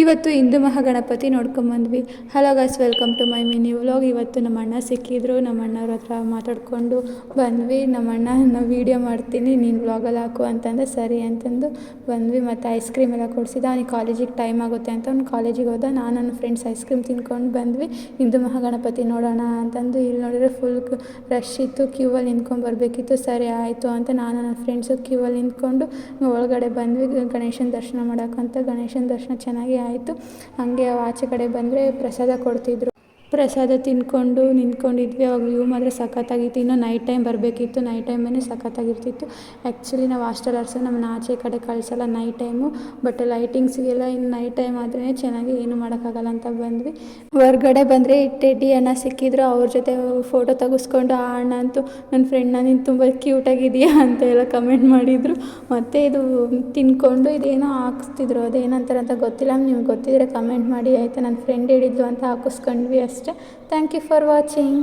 ಇವತ್ತು ಹಿಂದೂ ಮಹಾಗಣಪತಿ ನೋಡ್ಕೊಂಬಂದ್ವಿ. Hello guys, welcome to my mini vlog. ಇವತ್ತು ನಮ್ಮ ಅಣ್ಣ ಸಿಕ್ಕಿದ್ರು, ನಮ್ಮ ಅಣ್ಣವ್ರ ಹತ್ರ ಮಾತಾಡಿಕೊಂಡು ಬಂದ್ವಿ. ನಮ್ಮ ಅಣ್ಣ ವೀಡಿಯೋ ಮಾಡ್ತೀನಿ, ನೀನು ವ್ಲಾಗಲ್ಲಿ ಹಾಕು ಅಂತಂದರೆ ಸರಿ ಅಂತಂದು ಬಂದ್ವಿ. ಮತ್ತು ಐಸ್ ಕ್ರೀಮ್ ಎಲ್ಲ ಕೊಡಿಸಿದ. ಅವ್ನಿಗೆ ಕಾಲೇಜಿಗೆ ಟೈಮ್ ಆಗುತ್ತೆ ಅಂತ ಅವ್ನು ಕಾಲೇಜಿಗೆ ಹೋದ. ನಾನು ನನ್ನ ಫ್ರೆಂಡ್ಸ್ ಐಸ್ ಕ್ರೀಮ್ ತಿನ್ಕೊಂಡು ಬಂದ್ವಿ. ಹಿಂದೂ ಮಹಾಗಣಪತಿ ನೋಡೋಣ ಅಂತಂದು ಇಲ್ಲಿ ನೋಡಿದ್ರೆ ಫುಲ್ ರಶ್ ಇತ್ತು. ಕ್ಯೂವಲ್ಲಿ ನಿಂತ್ಕೊಂಡು ಬರಬೇಕಿತ್ತು. ಸರಿ ಆಯಿತು ಅಂತ ನಾನು ನನ್ನ ಫ್ರೆಂಡ್ಸು ಕ್ಯೂವಲ್ಲಿ ನಿಂತ್ಕೊಂಡು ಒಳಗಡೆ ಬಂದ್ವಿ ಗಣೇಶನ ದರ್ಶನ ಮಾಡೋಕ್ಕಂತ. ಗಣೇಶನ ದರ್ಶನ ಚೆನ್ನಾಗಿ ಆಯಿತು. ಹಾಗೆ ಆಚೆ ಕಡೆ ಬಂದರೆ ಪ್ರಸಾದ ಕೊಡ್ತಿದ್ರು. ಪ್ರಸಾದ ತಿಂದ್ಕೊಂಡು ನಿಂತ್ಕೊಂಡಿದ್ವಿ. ಅವಾಗ ವ್ಯೂ ಮಾತ್ರ ಸಖತ್ತಾಗಿತ್ತು. ಇನ್ನೂ ನೈಟ್ ಟೈಮ್ ಬರಬೇಕಿತ್ತು. ನೈಟ್ ಟೈಮೇ ಸಖತ್ತಾಗಿರ್ತಿತ್ತು. ಆ್ಯಕ್ಚುಲಿ ನಾವು ಹಾಸ್ಟೆಲರ್ಸು ನಮ್ಮನ್ನ ಆಚೆ ಕಡೆ ಕಳಿಸಲ್ಲ ನೈಟ್ ಟೈಮು. ಬಟ್ ಲೈಟಿಂಗ್ಸಿಗೆಲ್ಲ ಇನ್ನು ನೈಟ್ ಟೈಮ್ ಆದ್ರೇ ಚೆನ್ನಾಗಿ ಏನು ಮಾಡೋಕ್ಕಾಗಲ್ಲ ಅಂತ ಬಂದ್ವಿ. ಹೊರಗಡೆ ಬಂದರೆ ಟೆಡ್ಡಿ ಅಣ್ಣ ಸಿಕ್ಕಿದ್ರು. ಅವ್ರ ಜೊತೆ ಫೋಟೋ ತೆಗೆಸ್ಕೊಂಡು ಆ ಅಣ್ಣ ಅಂತೂ ನನ್ನ ಫ್ರೆಂಡ್ನ ನೀನು ತುಂಬ ಕ್ಯೂಟಾಗಿದೆಯಾ ಅಂತ ಎಲ್ಲ ಕಮೆಂಟ್ ಮಾಡಿದರು. ಮತ್ತು ಇದು ತಿನ್ಕೊಂಡು ಇದೇನೋ ಹಾಕಿಸ್ತಿದ್ರು, ಅದೇನಂತಾರೆ ಅಂತ ಗೊತ್ತಿಲ್ಲ. ನಿಮ್ಗೆ ಗೊತ್ತಿದ್ರೆ ಕಮೆಂಟ್ ಮಾಡಿ ಆಯಿತಾ. ನನ್ನ ಫ್ರೆಂಡ್ ಹೇಳಿದ್ಲು ಅಂತ ಹಾಕಿಸ್ಕೊಂಡ್ವಿ ಅಷ್ಟೇ. Thank you for watching.